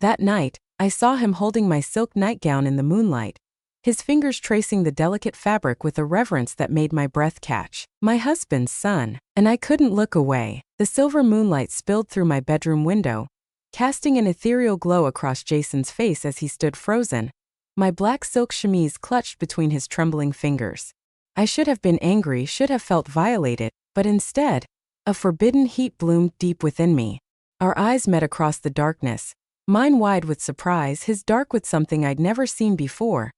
That night, I saw him holding my silk nightgown in the moonlight, his fingers tracing the delicate fabric with a reverence that made my breath catch. My husband's son, and I couldn't look away. The silver moonlight spilled through my bedroom window, casting an ethereal glow across Jason's face as he stood frozen, my black silk chemise clutched between his trembling fingers. I should have been angry, should have felt violated, but instead, a forbidden heat bloomed deep within me. Our eyes met across the darkness, mine wide with surprise, his dark with something I'd never seen before.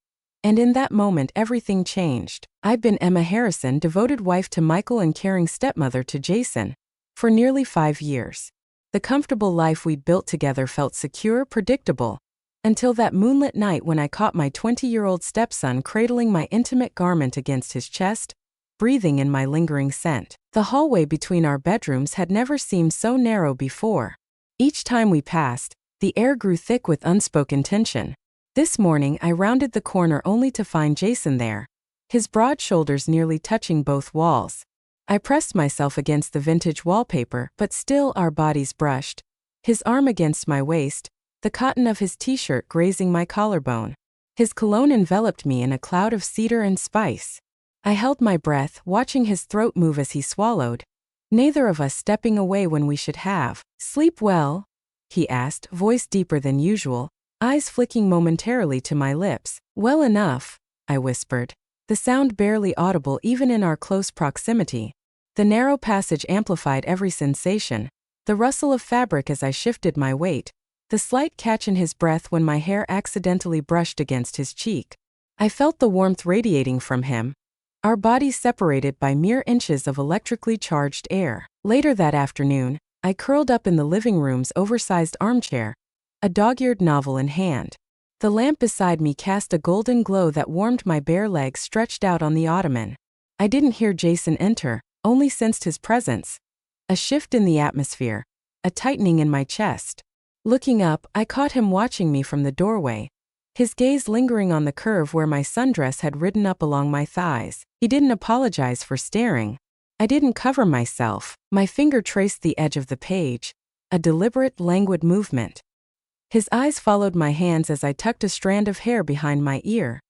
And in that moment everything changed. I'd been Emma Harrison, devoted wife to Michael and caring stepmother to Jason, for nearly 5 years. The comfortable life we'd built together felt secure, predictable, until that moonlit night when I caught my 20-year-old stepson cradling my intimate garment against his chest, breathing in my lingering scent. The hallway between our bedrooms had never seemed so narrow before. Each time we passed, the air grew thick with unspoken tension. This morning I rounded the corner only to find Jason there, his broad shoulders nearly touching both walls. I pressed myself against the vintage wallpaper, but still our bodies brushed, his arm against my waist, the cotton of his t-shirt grazing my collarbone. His cologne enveloped me in a cloud of cedar and spice. I held my breath, watching his throat move as he swallowed, neither of us stepping away when we should have. "Sleep well?" he asked, voice deeper than usual, eyes flicking momentarily to my lips. "Well enough," I whispered, the sound barely audible even in our close proximity. The narrow passage amplified every sensation, the rustle of fabric as I shifted my weight, the slight catch in his breath when my hair accidentally brushed against his cheek. I felt the warmth radiating from him, our bodies separated by mere inches of electrically charged air. Later that afternoon, I curled up in the living room's oversized armchair, a dog-eared novel in hand. The lamp beside me cast a golden glow that warmed my bare legs stretched out on the ottoman. I didn't hear Jason enter, only sensed his presence. A shift in the atmosphere, a tightening in my chest. Looking up, I caught him watching me from the doorway, his gaze lingering on the curve where my sundress had ridden up along my thighs. He didn't apologize for staring. I didn't cover myself. My finger traced the edge of the page, a deliberate, languid movement. His eyes followed my hands as I tucked a strand of hair behind my ear,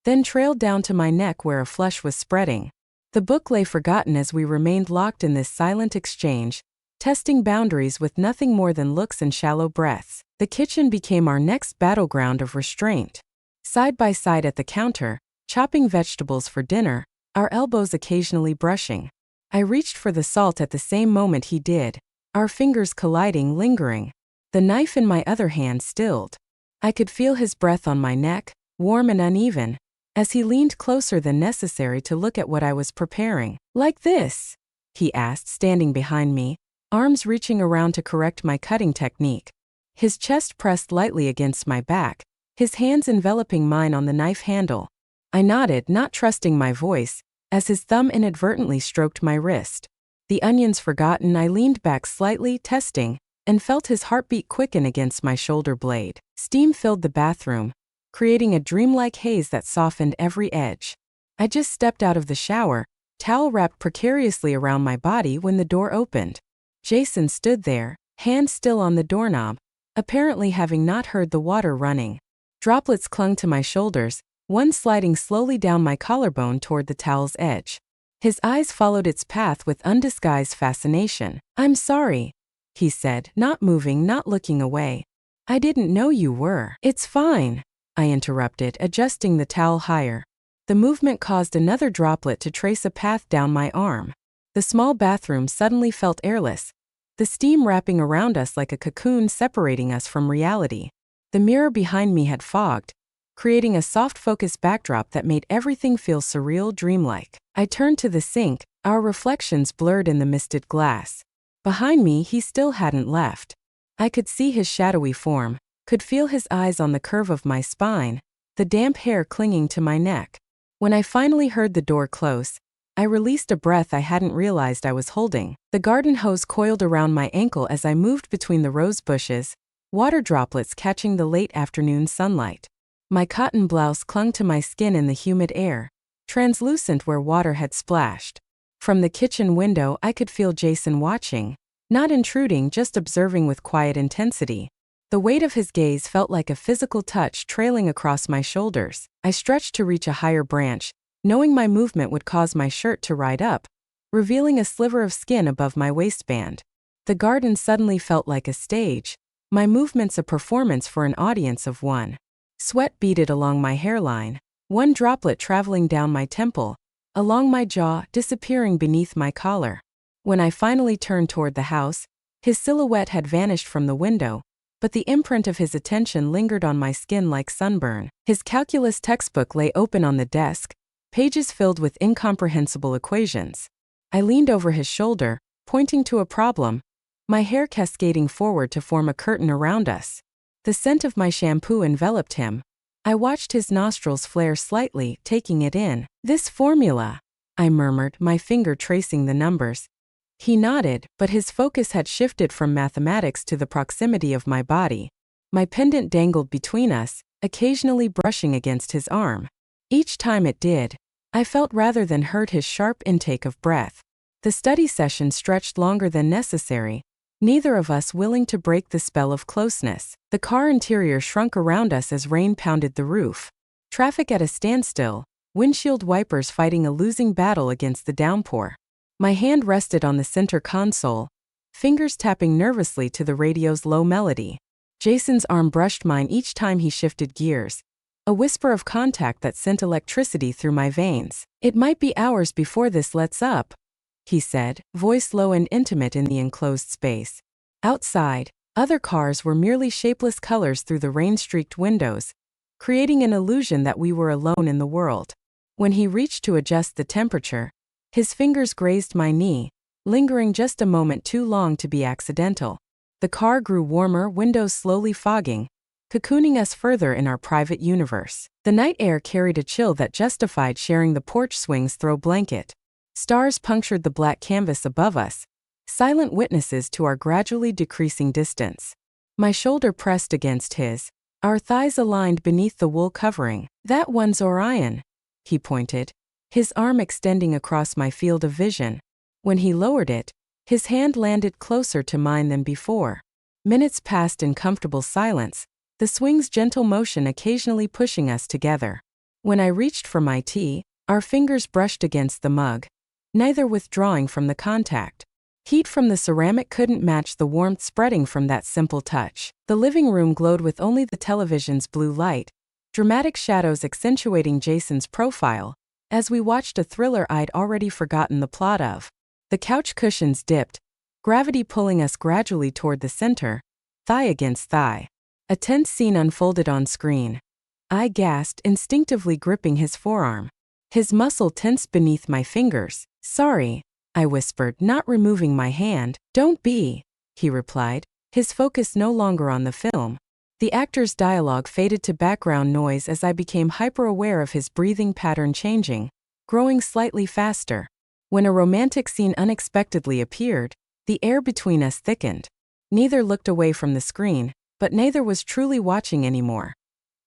then trailed down to my neck where a flush was spreading. The book lay forgotten as we remained locked in this silent exchange, testing boundaries with nothing more than looks and shallow breaths. The kitchen became our next battleground of restraint. Side by side at the counter, chopping vegetables for dinner, our elbows occasionally brushing. I reached for the salt at the same moment he did, our fingers colliding, lingering. The knife in my other hand stilled. I could feel his breath on my neck, warm and uneven, as he leaned closer than necessary to look at what I was preparing. "Like this?" he asked, standing behind me, arms reaching around to correct my cutting technique. His chest pressed lightly against my back, his hands enveloping mine on the knife handle. I nodded, not trusting my voice, as his thumb inadvertently stroked my wrist. The onions forgotten, I leaned back slightly, testing, and felt his heartbeat quicken against my shoulder blade. Steam filled the bathroom, creating a dreamlike haze that softened every edge. I just stepped out of the shower, towel wrapped precariously around my body when the door opened. Jason stood there, hand still on the doorknob, apparently having not heard the water running. Droplets clung to my shoulders, one sliding slowly down my collarbone toward the towel's edge. His eyes followed its path with undisguised fascination. "I'm sorry," he said, not moving, not looking away. "I didn't know you were." "It's fine," I interrupted, adjusting the towel higher. The movement caused another droplet to trace a path down my arm. The small bathroom suddenly felt airless, the steam wrapping around us like a cocoon separating us from reality. The mirror behind me had fogged, creating a soft focus backdrop that made everything feel surreal, dreamlike. I turned to the sink, our reflections blurred in the misted glass. Behind me, he still hadn't left. I could see his shadowy form, could feel his eyes on the curve of my spine, the damp hair clinging to my neck. When I finally heard the door close, I released a breath I hadn't realized I was holding. The garden hose coiled around my ankle as I moved between the rose bushes, water droplets catching the late afternoon sunlight. My cotton blouse clung to my skin in the humid air, translucent where water had splashed. From the kitchen window, I could feel Jason watching, not intruding, just observing with quiet intensity. The weight of his gaze felt like a physical touch trailing across my shoulders. I stretched to reach a higher branch, knowing my movement would cause my shirt to ride up, revealing a sliver of skin above my waistband. The garden suddenly felt like a stage, my movements a performance for an audience of one. Sweat beaded along my hairline, one droplet traveling down my temple, along my jaw, disappearing beneath my collar. When I finally turned toward the house, his silhouette had vanished from the window, but the imprint of his attention lingered on my skin like sunburn. His calculus textbook lay open on the desk, pages filled with incomprehensible equations. I leaned over his shoulder, pointing to a problem, my hair cascading forward to form a curtain around us. The scent of my shampoo enveloped him. I watched his nostrils flare slightly, taking it in. "This formula," I murmured, my finger tracing the numbers. He nodded, but his focus had shifted from mathematics to the proximity of my body. My pendant dangled between us, occasionally brushing against his arm. Each time it did, I felt rather than heard his sharp intake of breath. The study session stretched longer than necessary, neither of us willing to break the spell of closeness. The car interior shrunk around us as rain pounded the roof. Traffic at a standstill, windshield wipers fighting a losing battle against the downpour. My hand rested on the center console, fingers tapping nervously to the radio's low melody. Jason's arm brushed mine each time he shifted gears, a whisper of contact that sent electricity through my veins. "It might be hours before this lets up," he said, voice low and intimate in the enclosed space. Outside, other cars were merely shapeless colors through the rain-streaked windows, creating an illusion that we were alone in the world. When he reached to adjust the temperature, his fingers grazed my knee, lingering just a moment too long to be accidental. The car grew warmer, windows slowly fogging, cocooning us further in our private universe. The night air carried a chill that justified sharing the porch swing's throw blanket. Stars punctured the black canvas above us, silent witnesses to our gradually decreasing distance. My shoulder pressed against his, our thighs aligned beneath the wool covering. "That one's Orion," he pointed, his arm extending across my field of vision. When he lowered it, his hand landed closer to mine than before. Minutes passed in comfortable silence, the swing's gentle motion occasionally pushing us together. When I reached for my tea, our fingers brushed against the mug, neither withdrawing from the contact. Heat from the ceramic couldn't match the warmth spreading from that simple touch. The living room glowed with only the television's blue light, dramatic shadows accentuating Jason's profile, as we watched a thriller I'd already forgotten the plot of. The couch cushions dipped, gravity pulling us gradually toward the center, thigh against thigh. A tense scene unfolded on screen. I gasped, instinctively gripping his forearm. His muscle tensed beneath my fingers. "Sorry," I whispered, not removing my hand. "Don't be," he replied, his focus no longer on the film. The actor's dialogue faded to background noise as I became hyper-aware of his breathing pattern changing, growing slightly faster. When a romantic scene unexpectedly appeared, the air between us thickened. Neither looked away from the screen, but neither was truly watching anymore.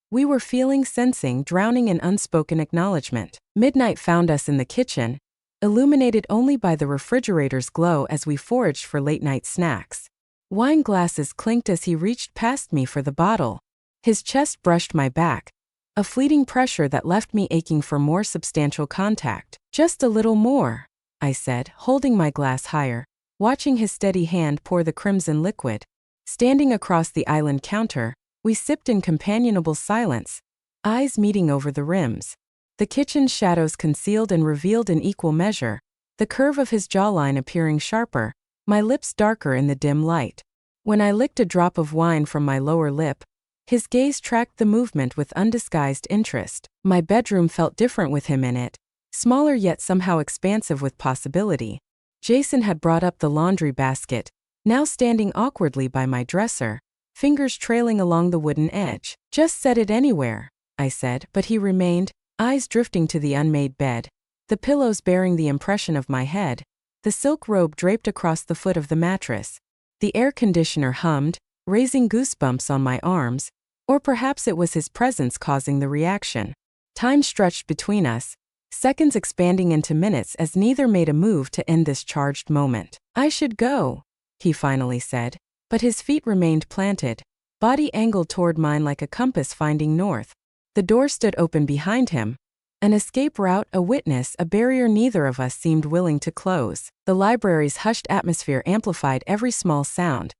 We were feeling, sensing, drowning in unspoken acknowledgement. Midnight found us in the kitchen, illuminated only by the refrigerator's glow as we foraged for late-night snacks. Wine glasses clinked as he reached past me for the bottle. His chest brushed my back, a fleeting pressure that left me aching for more substantial contact. "Just a little more," I said, holding my glass higher, watching his steady hand pour the crimson liquid. Standing across the island counter, we sipped in companionable silence, eyes meeting over the rims. The kitchen's shadows concealed and revealed in equal measure, the curve of his jawline appearing sharper, my lips darker in the dim light. When I licked a drop of wine from my lower lip, his gaze tracked the movement with undisguised interest. My bedroom felt different with him in it, smaller yet somehow expansive with possibility. Jason had brought up the laundry basket, now standing awkwardly by my dresser, fingers trailing along the wooden edge. "Just set it anywhere," I said, but he remained, eyes drifting to the unmade bed, the pillows bearing the impression of my head, the silk robe draped across the foot of the mattress. The air conditioner hummed, raising goosebumps on my arms, or perhaps it was his presence causing the reaction. Time stretched between us, seconds expanding into minutes as neither made a move to end this charged moment. "I should go," he finally said, but his feet remained planted, body angled toward mine like a compass finding north. The door stood open behind him. An escape route, a witness, a barrier neither of us seemed willing to close. The library's hushed atmosphere amplified every small sound.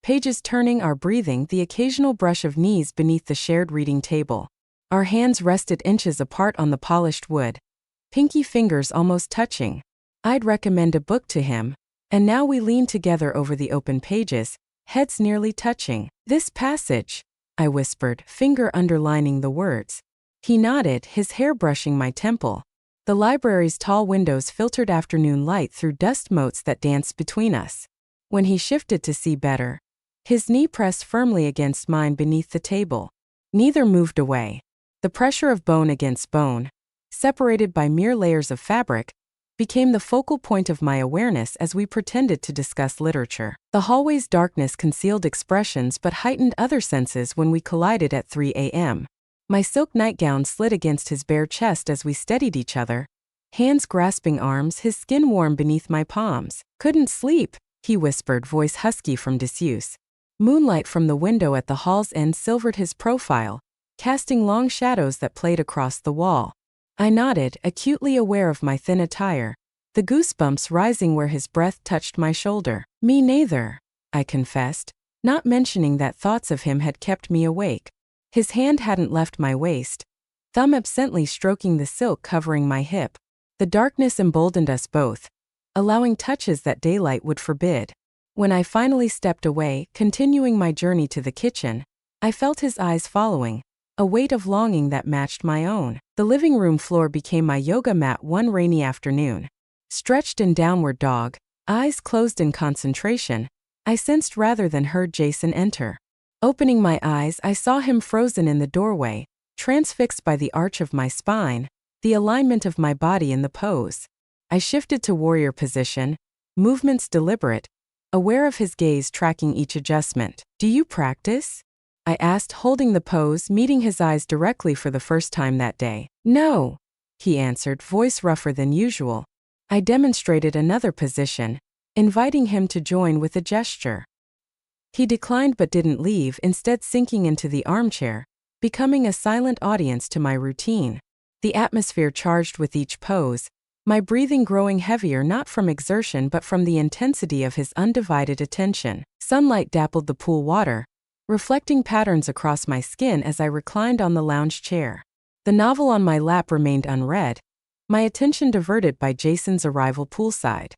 Pages turning, our breathing, the occasional brush of knees beneath the shared reading table. Our hands rested inches apart on the polished wood, pinky fingers almost touching. I'd recommend a book to him, and now we leaned together over the open pages, heads nearly touching. "This passage," I whispered, finger underlining the words. He nodded, his hair brushing my temple. The library's tall windows filtered afternoon light through dust motes that danced between us. When he shifted to see better, his knee pressed firmly against mine beneath the table. Neither moved away. The pressure of bone against bone, separated by mere layers of fabric, became the focal point of my awareness as we pretended to discuss literature. The hallway's darkness concealed expressions but heightened other senses when we collided at 3 a.m. My silk nightgown slid against his bare chest as we steadied each other, hands grasping arms, his skin warm beneath my palms. "Couldn't sleep," he whispered, voice husky from disuse. Moonlight from the window at the hall's end silvered his profile, casting long shadows that played across the wall. I nodded, acutely aware of my thin attire, the goosebumps rising where his breath touched my shoulder. "Me neither," I confessed, not mentioning that thoughts of him had kept me awake. His hand hadn't left my waist, thumb absently stroking the silk covering my hip. The darkness emboldened us both, allowing touches that daylight would forbid. When I finally stepped away, continuing my journey to the kitchen, I felt his eyes following, a weight of longing that matched my own. The living room floor became my yoga mat one rainy afternoon. Stretched in downward dog, eyes closed in concentration, I sensed rather than heard Jason enter. Opening my eyes, I saw him frozen in the doorway, transfixed by the arch of my spine, the alignment of my body in the pose. I shifted to warrior position, movements deliberate, aware of his gaze tracking each adjustment. "Do you practice?" I asked, holding the pose, meeting his eyes directly for the first time that day. "No," he answered, voice rougher than usual. I demonstrated another position, inviting him to join with a gesture. He declined but didn't leave, instead sinking into the armchair, becoming a silent audience to my routine. The atmosphere charged with each pose, my breathing growing heavier not from exertion but from the intensity of his undivided attention. Sunlight dappled the pool water, reflecting patterns across my skin as I reclined on the lounge chair. The novel on my lap remained unread, my attention diverted by Jason's arrival poolside.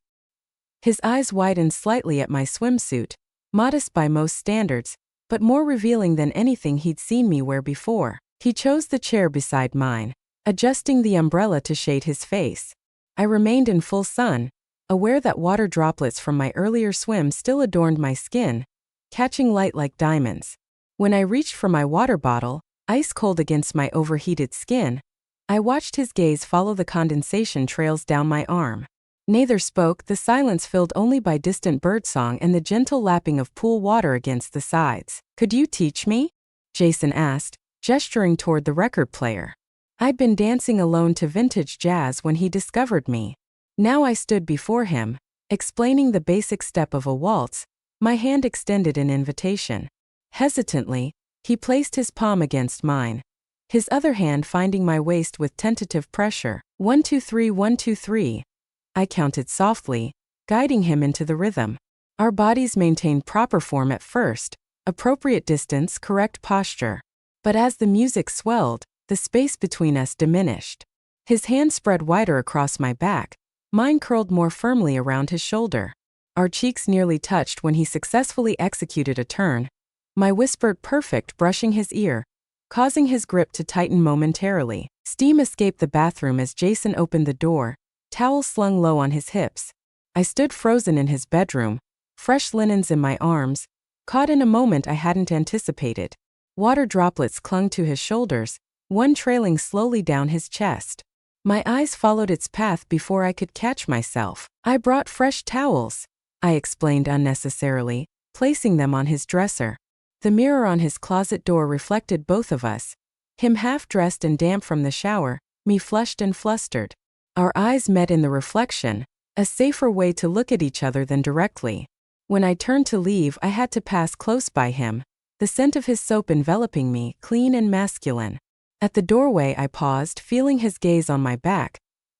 His eyes widened slightly at my swimsuit, modest by most standards, but more revealing than anything he'd seen me wear before. He chose the chair beside mine, adjusting the umbrella to shade his face. I remained in full sun, aware that water droplets from my earlier swim still adorned my skin, catching light like diamonds. When I reached for my water bottle, ice cold against my overheated skin, I watched his gaze follow the condensation trails down my arm. Neither spoke, the silence filled only by distant birdsong and the gentle lapping of pool water against the sides. "Could you teach me?" Jason asked, gesturing toward the record player. I'd been dancing alone to vintage jazz when he discovered me. Now I stood before him, explaining the basic step of a waltz, my hand extended in invitation. Hesitantly, he placed his palm against mine, his other hand finding my waist with tentative pressure. 1 2 3 1 2 3. I counted softly, guiding him into the rhythm. Our bodies maintained proper form at first, appropriate distance, correct posture. But as the music swelled, the space between us diminished. His hand spread wider across my back, mine curled more firmly around his shoulder. Our cheeks nearly touched when he successfully executed a turn, my whispered perfect brushing his ear, causing his grip to tighten momentarily. Steam escaped the bathroom as Jason opened the door, towel slung low on his hips. I stood frozen in his bedroom, fresh linens in my arms, caught in a moment I hadn't anticipated. Water droplets clung to his shoulders, one trailing slowly down his chest. My eyes followed its path before I could catch myself. "I brought fresh towels," I explained unnecessarily, placing them on his dresser. The mirror on his closet door reflected both of us, him half-dressed and damp from the shower, me flushed and flustered. Our eyes met in the reflection, a safer way to look at each other than directly. When I turned to leave, I had to pass close by him, the scent of his soap enveloping me, clean and masculine. At the doorway I paused, feeling his gaze on my back,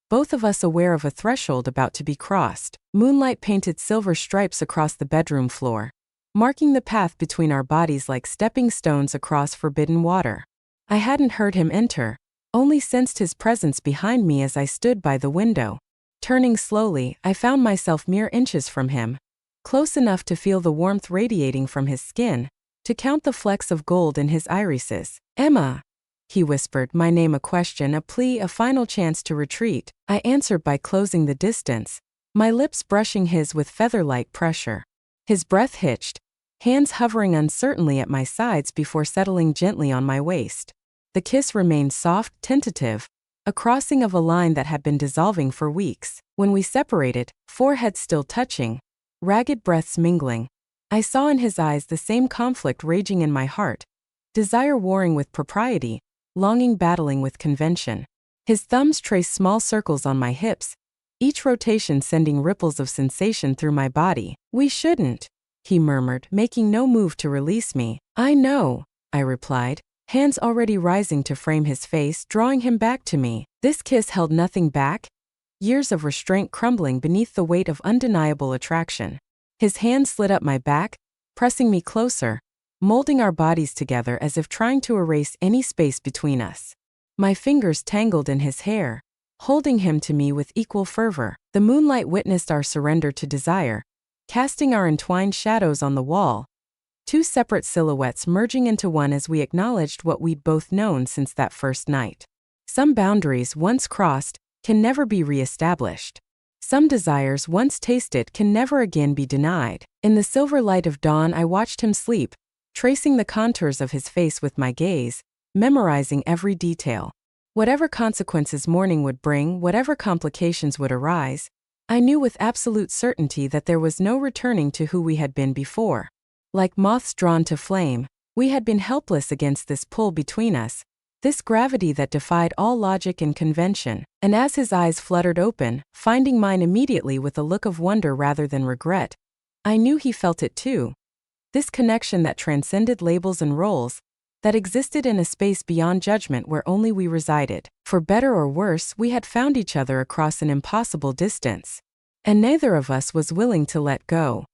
both of us aware of a threshold about to be crossed. Moonlight painted silver stripes across the bedroom floor, marking the path between our bodies like stepping stones across forbidden water. I hadn't heard him enter, only sensed his presence behind me as I stood by the window. Turning slowly, I found myself mere inches from him, close enough to feel the warmth radiating from his skin, to count the flecks of gold in his irises. "Emma," he whispered, my name a question, a plea, a final chance to retreat. I answered by closing the distance, my lips brushing his with feather-like pressure. His breath hitched, hands hovering uncertainly at my sides before settling gently on my waist. The kiss remained soft, tentative, a crossing of a line that had been dissolving for weeks. When we separated, foreheads still touching, ragged breaths mingling, I saw in his eyes the same conflict raging in my heart, desire warring with propriety, longing battling with convention. His thumbs traced small circles on my hips, each rotation sending ripples of sensation through my body. "We shouldn't," he murmured, making no move to release me. "I know," I replied, hands already rising to frame his face, drawing him back to me. This kiss held nothing back, years of restraint crumbling beneath the weight of undeniable attraction. His hand slid up my back, pressing me closer, molding our bodies together as if trying to erase any space between us. My fingers tangled in his hair, holding him to me with equal fervor. The moonlight witnessed our surrender to desire, casting our entwined shadows on the wall, two separate silhouettes merging into one as we acknowledged what we'd both known since that first night. Some boundaries, once crossed, can never be re-established. Some desires, once tasted, can never again be denied. In the silver light of dawn, I watched him sleep, tracing the contours of his face with my gaze, memorizing every detail. Whatever consequences morning would bring, whatever complications would arise, I knew with absolute certainty that there was no returning to who we had been before. Like moths drawn to flame, we had been helpless against this pull between us, this gravity that defied all logic and convention. And as his eyes fluttered open, finding mine immediately with a look of wonder rather than regret, I knew he felt it too. This connection that transcended labels and roles, that existed in a space beyond judgment where only we resided. For better or worse, we had found each other across an impossible distance, and neither of us was willing to let go.